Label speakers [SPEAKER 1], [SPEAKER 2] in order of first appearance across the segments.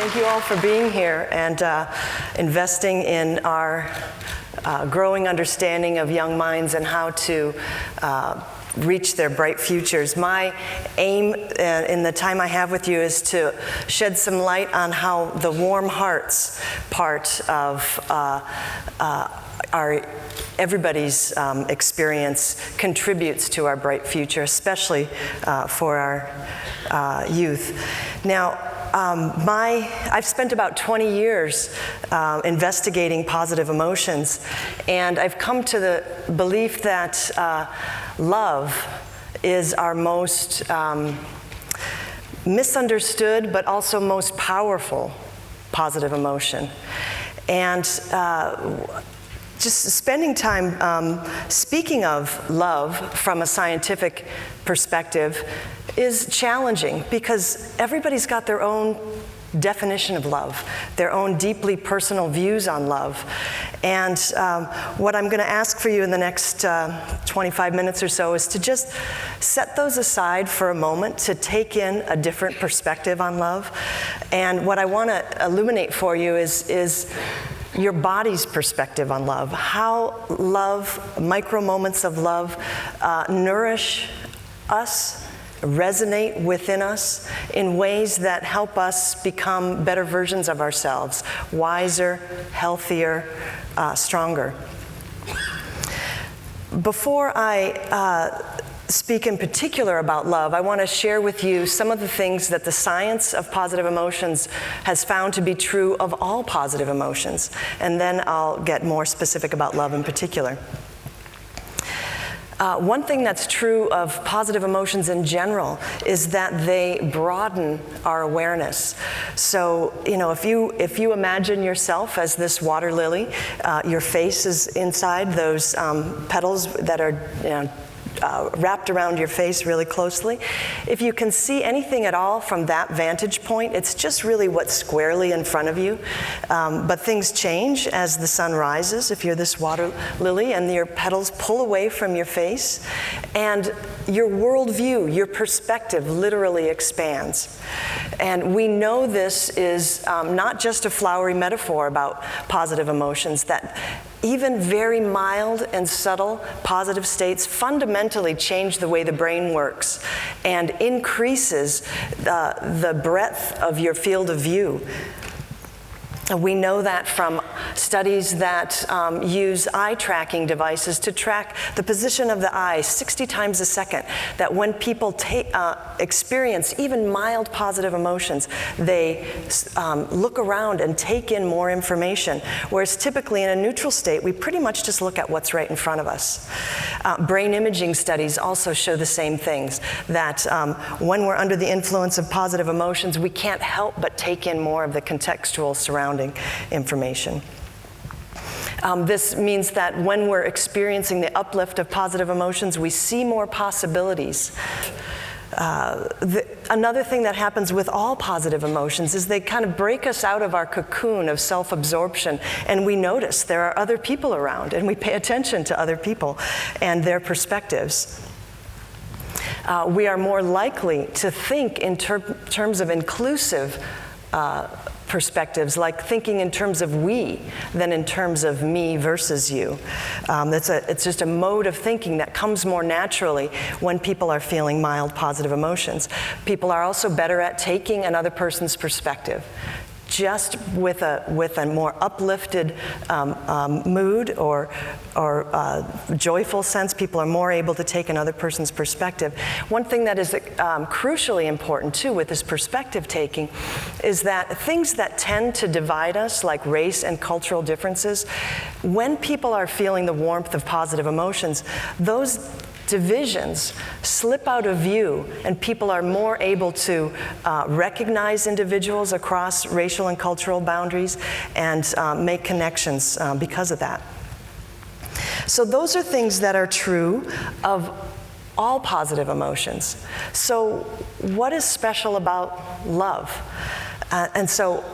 [SPEAKER 1] Thank you all for being here and investing in our growing understanding of young minds and how to reach their bright futures. My aim in the time I have with you is to shed some light on how the warm hearts part of everybody's experience contributes to our bright future, especially for our youth. Now, I've spent about 20 years investigating positive emotions, and I've come to the belief that love is our most misunderstood but also most powerful positive emotion. And just spending time speaking of love from a scientific perspective is challenging because everybody's got their own definition of love, their own deeply personal views on love. And what I'm going to ask for you in the next 25 minutes or so is to just set those aside for a moment to take in a different perspective on love. And what I want to illuminate for you is your body's perspective on love, how love, micro moments of love, nourish us, resonate within us in ways that help us become better versions of ourselves, wiser, healthier, stronger. Before I speak in particular about love, I want to share with you some of the things that the science of positive emotions has found to be true of all positive emotions, and then I'll get more specific about love in particular. One thing that's true of positive emotions in general is that they broaden our awareness. So, if you imagine yourself as this water lily, your face is inside those petals that are wrapped around your face really closely. If you can see anything at all from that vantage point, it's just really what's squarely in front of you. But things change as the sun rises if you're this water lily and your petals pull away from your face, and your worldview, your perspective literally expands. And we know this is not just a flowery metaphor about positive emotions, that even very mild and subtle positive states fundamentally change the way the brain works and increases the breadth of your field of view. We know that from studies that use eye tracking devices to track the position of the eye 60 times a second, that when people experience even mild positive emotions, they look around and take in more information, whereas typically in a neutral state, we pretty much just look at what's right in front of us. Brain imaging studies also show the same things, that when we're under the influence of positive emotions, we can't help but take in more of the contextual surrounding information. This means that when we're experiencing the uplift of positive emotions, we see more possibilities. Another thing that happens with all positive emotions is they kind of break us out of our cocoon of self-absorption, and we notice there are other people around, and we pay attention to other people and their perspectives. We are more likely to think in terms of inclusive perspectives, like thinking in terms of we than in terms of me versus you. It's just a mode of thinking that comes more naturally when people are feeling mild positive emotions. People are also better at taking another person's perspective. Just with a more uplifted mood or joyful sense, people are more able to take another person's perspective. One thing that is crucially important too with this perspective taking is that things that tend to divide us, like race and cultural differences, when people are feeling the warmth of positive emotions, those divisions slip out of view, and people are more able to recognize individuals across racial and cultural boundaries and make connections because of that. So those are things that are true of all positive emotions. So what is special about love? And so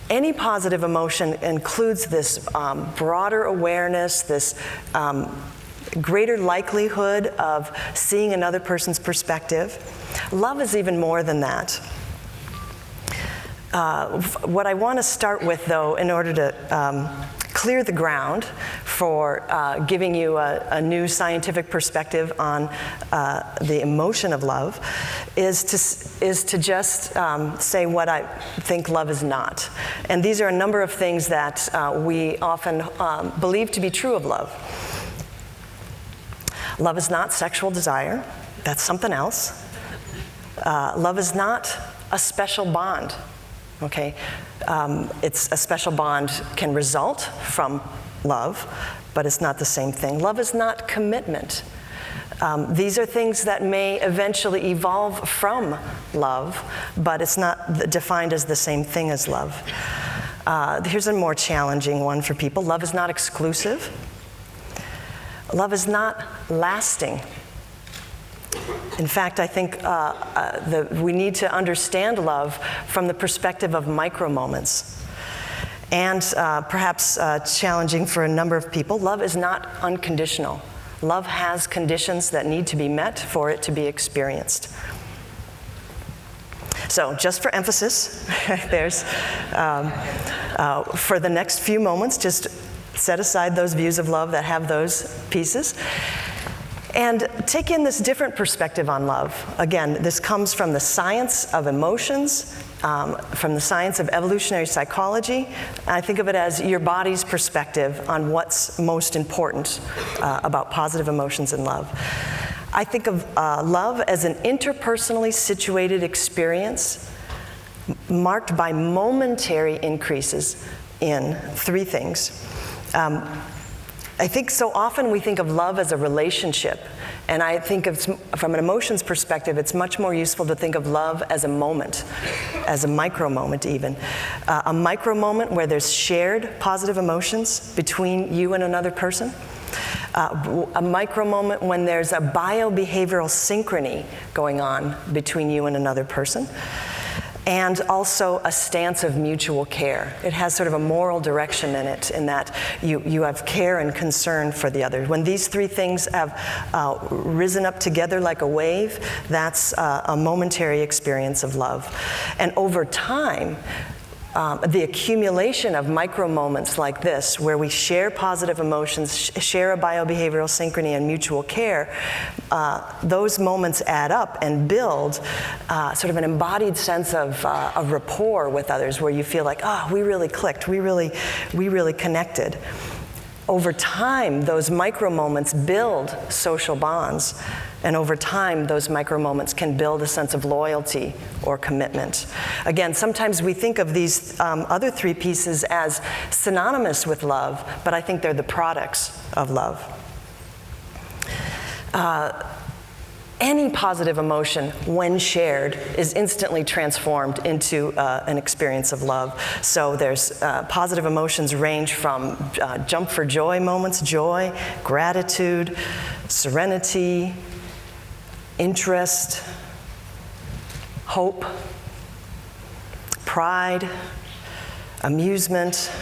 [SPEAKER 1] any positive emotion includes this broader awareness, this greater likelihood of seeing another person's perspective. Love is even more than that. What I want to start with, though, in order to clear the ground for giving you a new scientific perspective on the emotion of love, is to just say what I think love is not. And these are a number of things that we often believe to be true of love. Love is not sexual desire. That's something else. Love is not a special bond. Okay, it's a special bond can result from love, but it's not the same thing. Love is not commitment. These are things that may eventually evolve from love, but it's not defined as the same thing as love. Here's a more challenging one for people. Love is not exclusive. Love is not lasting. In fact, I think we need to understand love from the perspective of micro moments. And perhaps challenging for a number of people, love is not unconditional. Love has conditions that need to be met for it to be experienced. So just for emphasis, there's, for the next few moments, just set aside those views of love that have those pieces. And take in this different perspective on love. Again, this comes from the science of emotions, from the science of evolutionary psychology. I think of it as your body's perspective on what's most important about positive emotions in love. I think of love as an interpersonally situated experience marked by momentary increases in three things. I think so often we think of love as a relationship, and I think from an emotions perspective, it's much more useful to think of love as a moment, as a micro moment even. A micro moment where there's shared positive emotions between you and another person. A micro moment when there's a biobehavioral synchrony going on between you and another person. And also a stance of mutual care. It has sort of a moral direction in it, in that you have care and concern for the other. When these three things have risen up together like a wave, that's a momentary experience of love. And over time, the accumulation of micro moments like this, where we share positive emotions, share a biobehavioral synchrony and mutual care, those moments add up and build sort of an embodied sense of rapport with others, where you feel like, we really clicked, we really connected. Over time, those micro moments build social bonds, and over time, those micro moments can build a sense of loyalty or commitment. Again, sometimes we think of these other three pieces as synonymous with love, but I think they're the products of love. Any positive emotion, when shared, is instantly transformed into an experience of love. So there's positive emotions range from jump for joy moments, joy, gratitude, serenity, interest, hope, pride, amusement,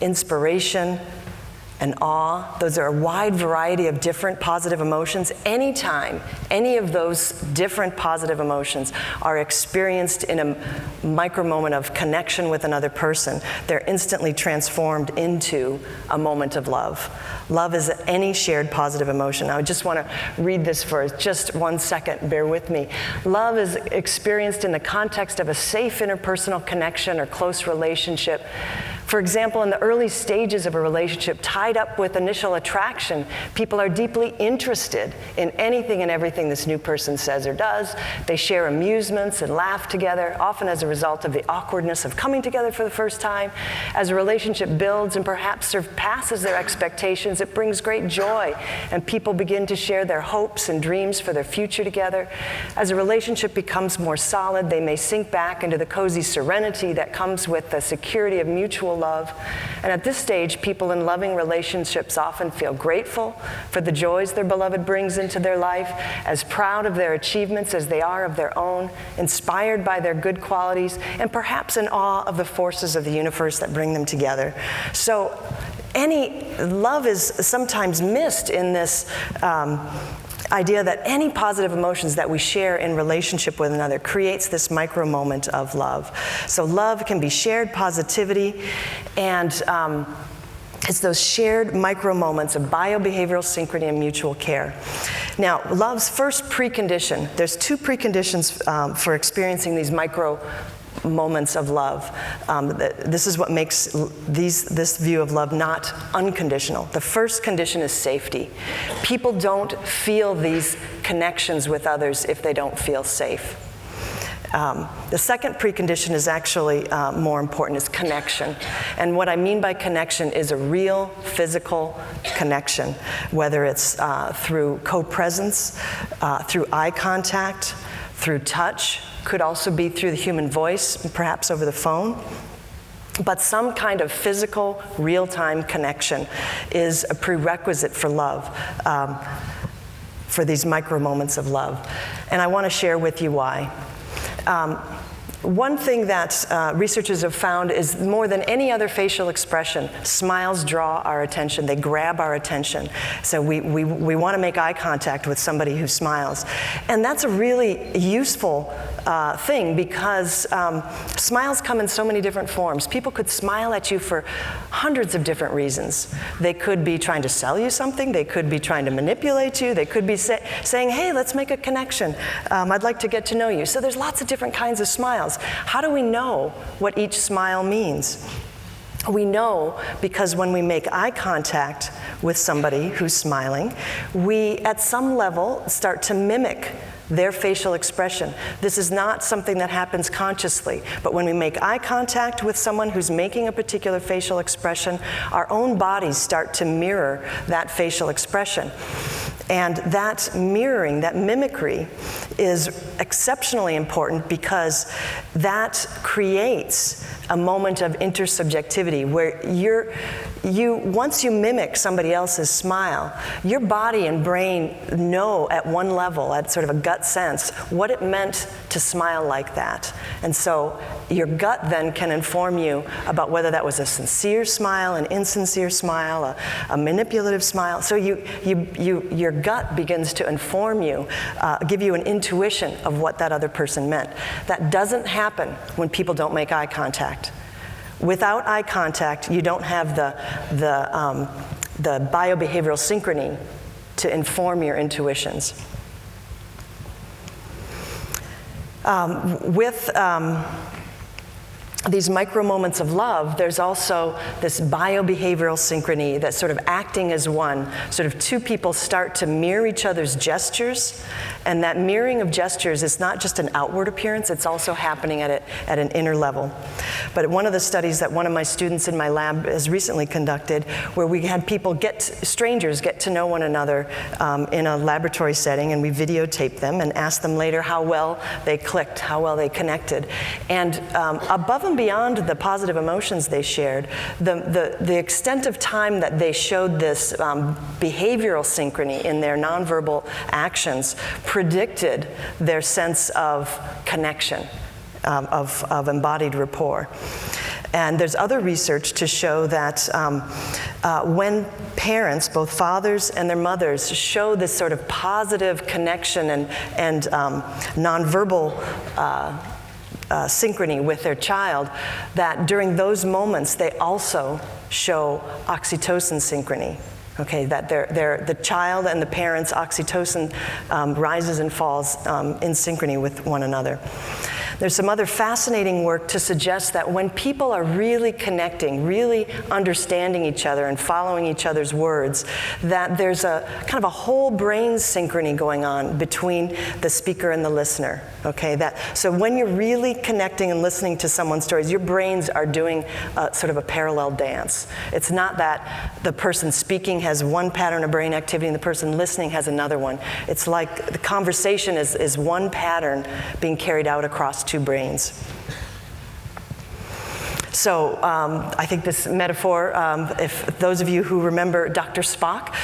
[SPEAKER 1] inspiration, and awe. Those are a wide variety of different positive emotions. Anytime any of those different positive emotions are experienced in a micro moment of connection with another person, they're instantly transformed into a moment of love. Love is any shared positive emotion. I just want to read this for just 1 second. Bear with me. Love is experienced in the context of a safe interpersonal connection or close relationship. For example, in the early stages of a relationship, tied up with initial attraction, people are deeply interested in anything and everything this new person says or does. They share amusements and laugh together, often as a result of the awkwardness of coming together for the first time. As a relationship builds and perhaps surpasses their expectations, it brings great joy, and people begin to share their hopes and dreams for their future together. As a relationship becomes more solid, they may sink back into the cozy serenity that comes with the security of mutual love. And at this stage, people in loving relationships often feel grateful for the joys their beloved brings into their life, as proud of their achievements as they are of their own, inspired by their good qualities, and perhaps in awe of the forces of the universe that bring them together. So love is sometimes missed in this idea that any positive emotions that we share in relationship with another creates this micro moment of love. So love can be shared positivity, and it's those shared micro moments of biobehavioral synchrony and mutual care. Now, love's first precondition, there's two preconditions for experiencing these micro moments of love. This is what makes this view of love not unconditional. The first condition is safety. People don't feel these connections with others if they don't feel safe. The second precondition is actually more important, is connection. And what I mean by connection is a real physical connection, whether it's through co-presence, through eye contact, through touch, could also be through the human voice, perhaps over the phone. But some kind of physical, real-time connection is a prerequisite for love, for these micro moments of love. And I want to share with you why. One thing that researchers have found is more than any other facial expression, smiles draw our attention. They grab our attention. So we want to make eye contact with somebody who smiles. And that's a really useful thing because smiles come in so many different forms. People could smile at you for hundreds of different reasons. They could be trying to sell you something. They could be trying to manipulate you. They could be saying, hey, let's make a connection. I'd like to get to know you. So there's lots of different kinds of smiles. How do we know what each smile means? We know because when we make eye contact with somebody who's smiling, we, at some level, start to mimic their facial expression. This is not something that happens consciously, but when we make eye contact with someone who's making a particular facial expression, our own bodies start to mirror that facial expression. And that mirroring, that mimicry, is exceptionally important because that creates a moment of intersubjectivity where once you mimic somebody else's smile, your body and brain know at one level, at sort of a gut sense, what it meant to smile like that. And so your gut then can inform you about whether that was a sincere smile, an insincere smile, a manipulative smile. So your gut begins to inform you, give you an intuition of what that other person meant. That doesn't happen when people don't make eye contact. Without eye contact, you don't have the biobehavioral synchrony to inform your intuitions. With these micro moments of love, there's also this biobehavioral synchrony that's sort of acting as one. Sort of two people start to mirror each other's gestures, and that mirroring of gestures is not just an outward appearance, it's also happening at an inner level. But one of the studies that one of my students in my lab has recently conducted, where we had strangers get to know one another in a laboratory setting, and we videotaped them and asked them later how well they clicked, how well they connected. And above and beyond the positive emotions they shared, the extent of time that they showed this behavioral synchrony in their nonverbal actions predicted their sense of connection, of embodied rapport. And there's other research to show that when parents, both fathers and their mothers, show this sort of positive connection and nonverbal synchrony with their child, that during those moments they also show oxytocin synchrony. Okay, that the child and the parents' oxytocin rises and falls in synchrony with one another. There's some other fascinating work to suggest that when people are really connecting, really understanding each other and following each other's words, that there's a kind of a whole brain synchrony going on between the speaker and the listener. Okay, so when you're really connecting and listening to someone's stories, your brains are doing sort of a parallel dance. It's not that the person speaking has one pattern of brain activity and the person listening has another one. It's like the conversation is one pattern being carried out across two brains. So I think this metaphor, if those of you who remember Dr. Spock,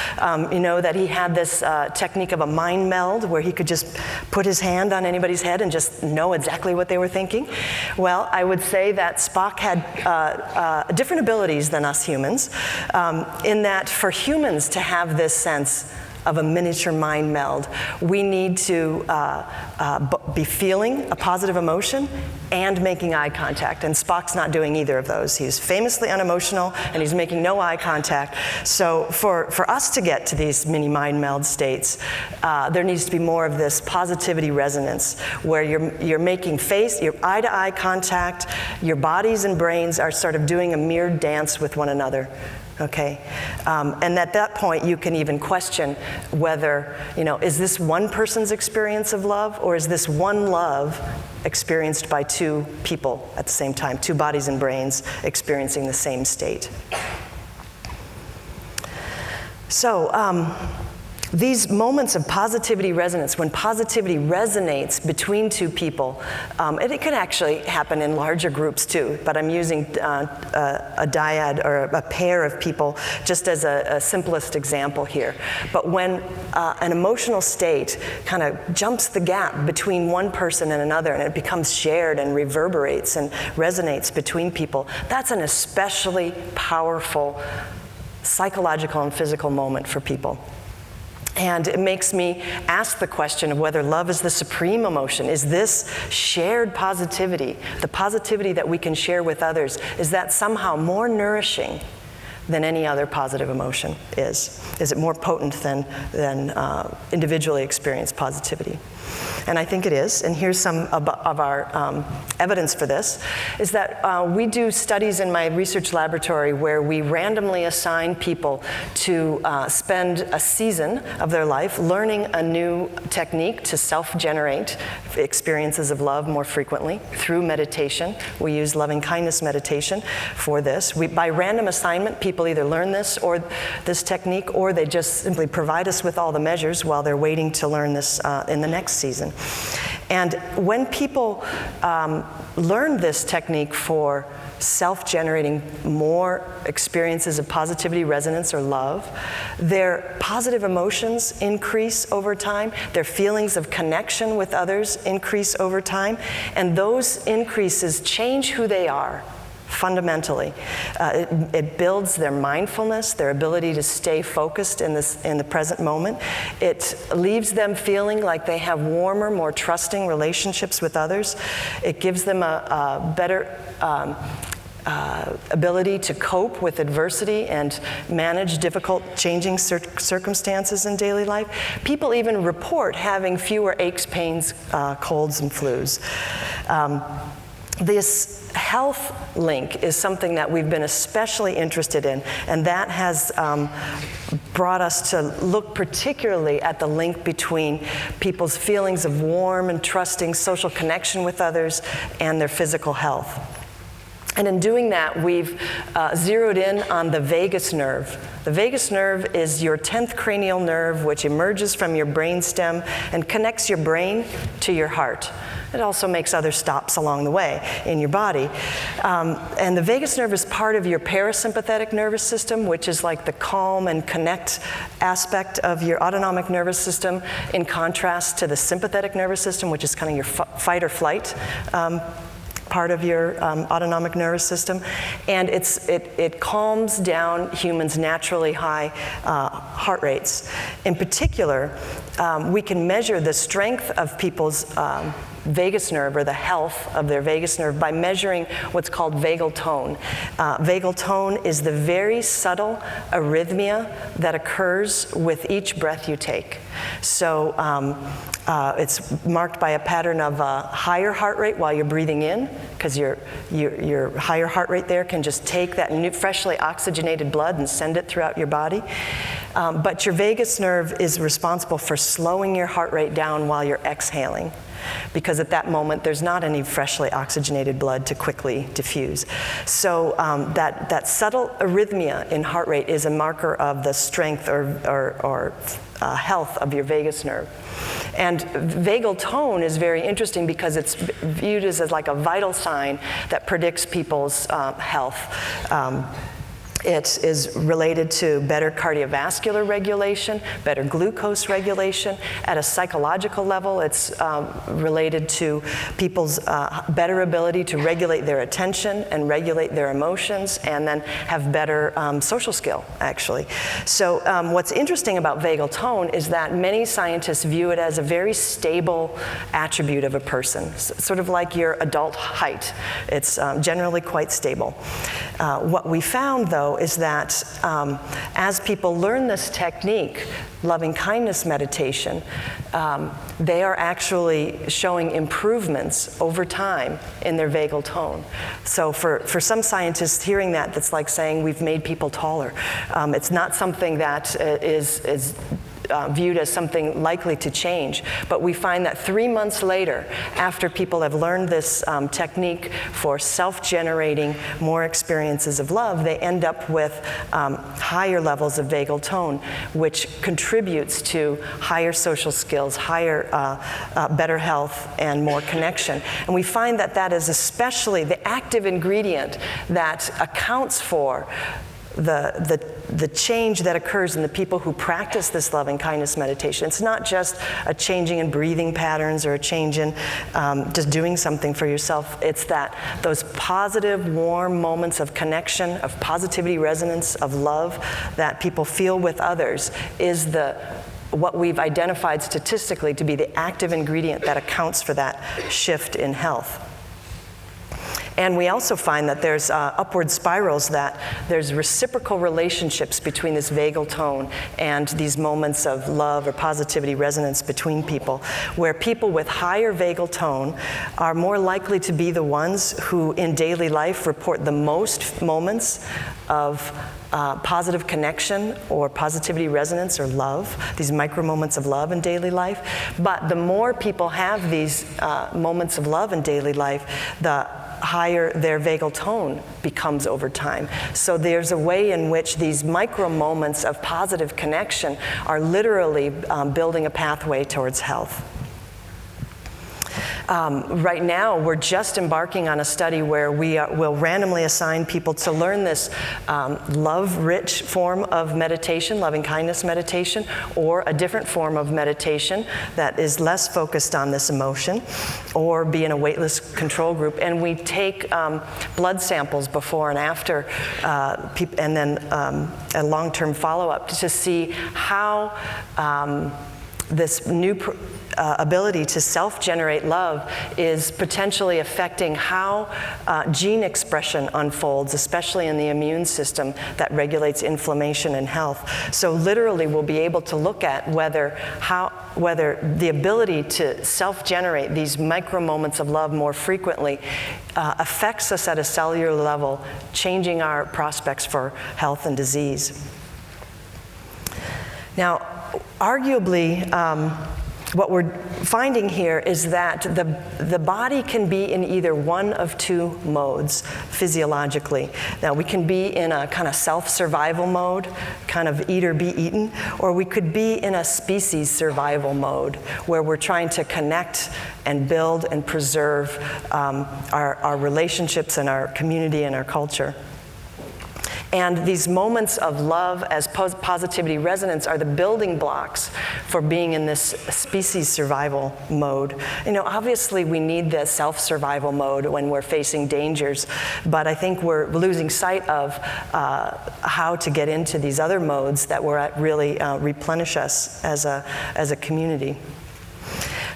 [SPEAKER 1] you know that he had this technique of a mind meld where he could just put his hand on anybody's head and just know exactly what they were thinking. Well, I would say that Spock had different abilities than us humans, in that for humans to have this sense of a miniature mind meld. We need to be feeling a positive emotion and making eye contact, and Spock's not doing either of those. He's famously unemotional, and he's making no eye contact. So for us to get to these mini mind meld states, there needs to be more of this positivity resonance, where you're making your eye-to-eye contact, your bodies and brains are sort of doing a mirrored dance with one another. Okay, and at that point you can even question whether, is this one person's experience of love, or is this one love experienced by two people at the same time, two bodies and brains experiencing the same state. So these moments of positivity resonance, when positivity resonates between two people, and it can actually happen in larger groups too, but I'm using a dyad or a pair of people just as a simplest example here. But when an emotional state kind of jumps the gap between one person and another, and it becomes shared and reverberates and resonates between people, that's an especially powerful psychological and physical moment for people. And it makes me ask the question of whether love is the supreme emotion. Is this shared positivity, the positivity that we can share with others, is that somehow more nourishing than any other positive emotion is? Is it more potent than individually experienced positivity? And I think it is, and here's some of our evidence for this, is that we do studies in my research laboratory where we randomly assign people to spend a season of their life learning a new technique to self-generate experiences of love more frequently through meditation. We use loving kindness meditation for this. By random assignment, people either learn this technique, or they just simply provide us with all the measures while they're waiting to learn this in the next season. And when people learn this technique for self-generating more experiences of positivity, resonance, or love, their positive emotions increase over time, their feelings of connection with others increase over time, and those increases change who they are. Fundamentally, it builds their mindfulness, their ability to stay focused in the present moment. It leaves them feeling like they have warmer, more trusting relationships with others. It gives them a better ability to cope with adversity and manage difficult, changing circumstances in daily life. People even report having fewer aches, pains, colds, and flus. This health link is something that we've been especially interested in, and that has brought us to look particularly at the link between people's feelings of warm and trusting social connection with others and their physical health. And in doing that, we've zeroed in on the vagus nerve. The vagus nerve is your 10th cranial nerve, which emerges from your brainstem and connects your brain to your heart. It also makes other stops along the way in your body. And the vagus nerve is part of your parasympathetic nervous system, which is like the calm and connect aspect of your autonomic nervous system, in contrast to the sympathetic nervous system, which is kind of your fight or flight part of your autonomic nervous system. And it calms down humans' naturally high heart rates. In particular, we can measure the strength of people's vagus nerve, or the health of their vagus nerve, by measuring what's called vagal tone. Vagal tone is the very subtle arrhythmia that occurs with each breath you take. So it's marked by a pattern of a higher heart rate while you're breathing in, because your higher heart rate there can just take that new, freshly oxygenated blood and send it throughout your body. But your vagus nerve is responsible for slowing your heart rate down while you're exhaling, because at that moment there's not any freshly oxygenated blood to quickly diffuse. So that subtle arrhythmia in heart rate is a marker of the strength or health of your vagus nerve. And vagal tone is very interesting because it's viewed as like a vital sign that predicts people's health. It is related to better cardiovascular regulation, better glucose regulation. At a psychological level, it's related to people's better ability to regulate their attention and regulate their emotions, and then have better social skill, actually. So what's interesting about vagal tone is that many scientists view it as a very stable attribute of a person, sort of like your adult height. It's generally quite stable. What we found, though, is that as people learn this technique, loving kindness meditation, they are actually showing improvements over time in their vagal tone. So for some scientists, hearing that, that's like saying we've made people taller. It's not something that is viewed as something likely to change. But we find that 3 months later, after people have learned this technique for self-generating more experiences of love, they end up with higher levels of vagal tone, which contributes to higher social skills, higher, better health, and more connection. And we find that that is especially the active ingredient that accounts for the change that occurs in the people who practice this loving kindness meditation. It's not just a changing in breathing patterns or a change in just doing something for yourself. It's that those positive, warm moments of connection, of positivity, resonance, of love that people feel with others is what we've identified statistically to be the active ingredient that accounts for that shift in health. And we also find that there's upward spirals, that there's reciprocal relationships between this vagal tone and these moments of love or positivity resonance between people, where people with higher vagal tone are more likely to be the ones who in daily life report the most moments of positive connection or positivity resonance or love, these micro moments of love in daily life. But the more people have these moments of love in daily life, the higher their vagal tone becomes over time. So there's a way in which these micro moments of positive connection are literally building a pathway towards health. Right now, we're just embarking on a study where we will randomly assign people to learn this love-rich form of meditation, loving kindness meditation, or a different form of meditation that is less focused on this emotion, or be in a weightless control group. And we take blood samples before and after, and then a long-term follow-up to see how this new ability to self-generate love is potentially affecting how gene expression unfolds, especially in the immune system that regulates inflammation and health. So literally we'll be able to look at whether the ability to self-generate these micro moments of love more frequently affects us at a cellular level, changing our prospects for health and disease. Now, arguably, what we're finding here is that the body can be in either one of two modes physiologically. Now, we can be in a kind of self-survival mode, kind of eat or be eaten, or we could be in a species survival mode where we're trying to connect and build and preserve our relationships and our community and our culture. And these moments of love as positivity resonance are the building blocks for being in this species survival mode. You know, obviously we need the self-survival mode when we're facing dangers, but I think we're losing sight of how to get into these other modes that will really replenish us as a community.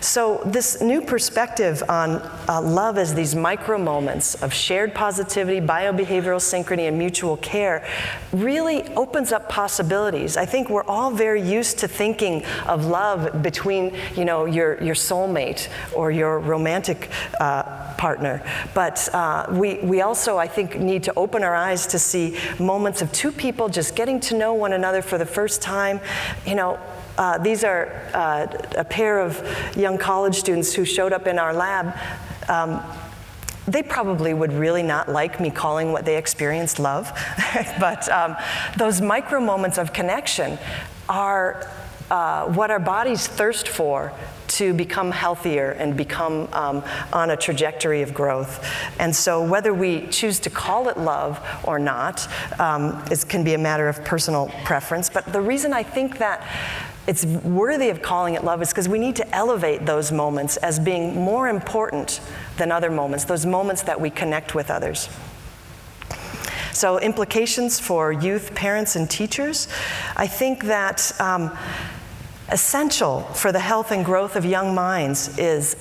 [SPEAKER 1] So this new perspective on love as these micro moments of shared positivity, biobehavioral synchrony, and mutual care really opens up possibilities. I think we're all very used to thinking of love between, you know, your soulmate or your romantic partner. But we also, I think, need to open our eyes to see moments of two people just getting to know one another for the first time. You know, these are a pair of young college students who showed up in our lab. They probably would really not like me calling what they experienced love, but those micro moments of connection are what our bodies thirst for to become healthier and become on a trajectory of growth. And so whether we choose to call it love or not, it can be a matter of personal preference. But the reason I think that it's worthy of calling it love is because we need to elevate those moments as being more important than other moments, those moments that we connect with others. So implications for youth, parents, and teachers, I think that essential for the health and growth of young minds is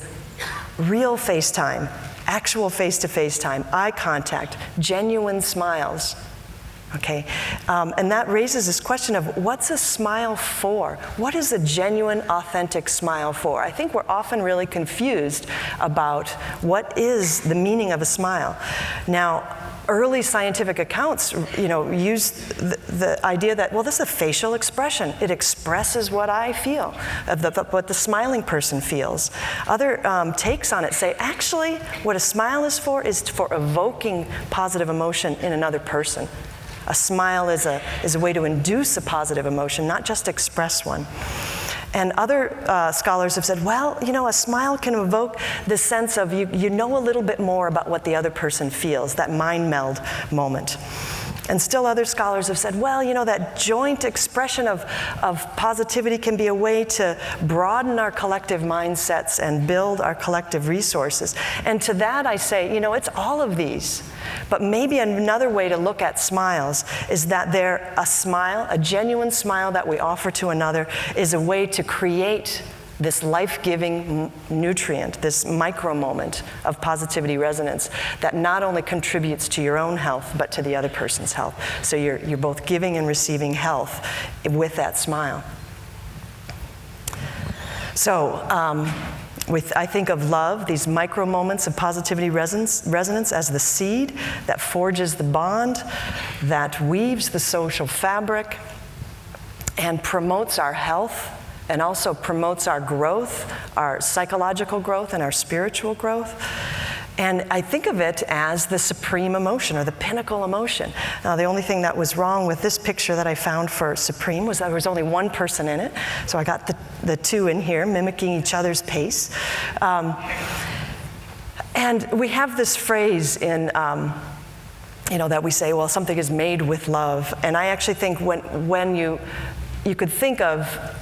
[SPEAKER 1] real face time, actual face-to-face time, eye contact, genuine smiles. Okay, and that raises this question of what's a smile for? What is a genuine, authentic smile for? I think we're often really confused about what is the meaning of a smile. Now, early scientific accounts, use the idea that, well, this is a facial expression. It expresses what I feel, what the smiling person feels. Other takes on it say, actually, what a smile is for evoking positive emotion in another person. A smile is a way to induce a positive emotion, not just express one. And other scholars have said, well, a smile can evoke the sense of you know a little bit more about what the other person feels, that mind meld moment. And still other scholars have said, well, that joint expression of positivity can be a way to broaden our collective mindsets and build our collective resources. And to that I say, it's all of these. But maybe another way to look at smiles is that they're a smile, a genuine smile that we offer to another is a way to create this life-giving nutrient, this micro moment of positivity resonance that not only contributes to your own health, but to the other person's health. So you're both giving and receiving health with that smile. So I think of love, these micro moments of positivity resonance as the seed that forges the bond, that weaves the social fabric, and promotes our health, and also promotes our growth, our psychological growth and our spiritual growth. And I think of it as the supreme emotion or the pinnacle emotion. Now, the only thing that was wrong with this picture that I found for supreme was that there was only one person in it. So I got the two in here mimicking each other's pace. And we have this phrase in, that we say, well, something is made with love. And I actually think when you could think of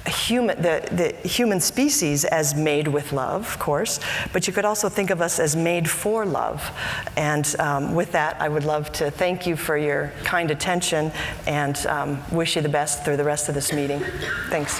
[SPEAKER 1] the human species as made with love, of course, but you could also think of us as made for love. And with that, I would love to thank you for your kind attention and wish you the best through the rest of this meeting. Thanks.